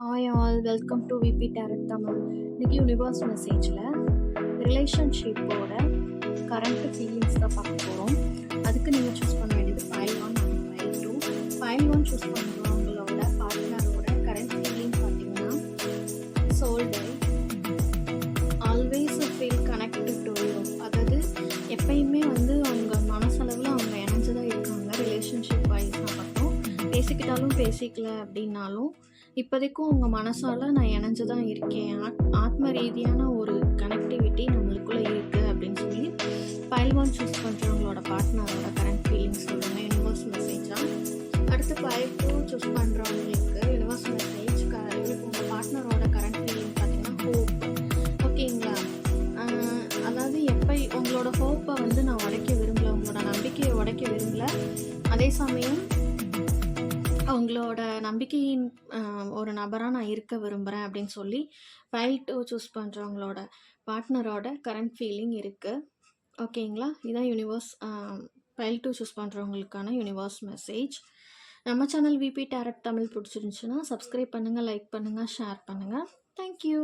Hi all welcome to VP tarot Tamil. இன்னைக்கு universe மெசேஜில் ரிலேஷன்ஷிப்போட current feelings தான் பார்க்க போகிறோம். அதுக்கு நீங்கள் சூஸ் பண்ண வேண்டியது file 1 and file 2. File 1 choose பண்ணுறவங்களோட பார்ட்னரோட கரண்ட் ஃபீலிங் பார்த்தீங்கன்னா சோல்டை always feel connected to you. அதாவது எப்பயுமே அவங்க மனசளவில் அவங்க இணைஞ்சு தான் இருக்காங்க. ரிலேஷன்ஷிப் வைஸாக மட்டும் பேசிக்கிட்டாலும் பேசிக்கல அப்படின்னாலும் இப்போதைக்கும் உங்கள் மனசால் நான் இணைஞ்சு தான் இருக்கேன், ஆத்ம ரீதியான ஒரு கனெக்டிவிட்டி நம்மளுக்குள்ளே இருக்குது அப்படின்னு சொல்லி ஃபைல் 1 சூஸ் பண்ணுறவங்களோட பார்ட்னரோட கரண்ட் ஃபீலிங்ஸ் சொல்லுங்கள் யூனிவர்ஸ் மெசேஜாக. அடுத்து ஃபைல் 2 சூஸ் பண்ணுறவங்களுக்கு யூனிவர்ஸ் மெசேஜ் உங்கள் பார்ட்னரோட கரண்ட் ஃபீலிங் பார்த்தீங்கன்னா ஹோப். ஓகேங்களா? அதாவது எப்போ உங்களோட ஹோப்பை நான் உடைக்க விரும்பலை, உங்களோட நம்பிக்கையை உடைக்க விரும்பலை. அதே சமயம் அவங்களோட நம்பிக்கையின் ஒரு நபராக நான் இருக்க விரும்புகிறேன் அப்படின்னு சொல்லி ஃபைல் 2 சூஸ் பண்ணுறவங்களோட பார்ட்னரோட கரண்ட் ஃபீலிங் இருக்குது. ஓகேங்களா? இதுதான் யூனிவர்ஸ் ஃபைல் 2 சூஸ் பண்ணுறவங்களுக்கான யூனிவர்ஸ் மெசேஜ். நம்ம சேனல் விபி டேரட் தமிழ் பிடிச்சிருந்துச்சுன்னா சப்ஸ்கிரைப் பண்ணுங்கள், லைக் பண்ணுங்கள், ஷேர் பண்ணுங்கள். தேங்க்யூ.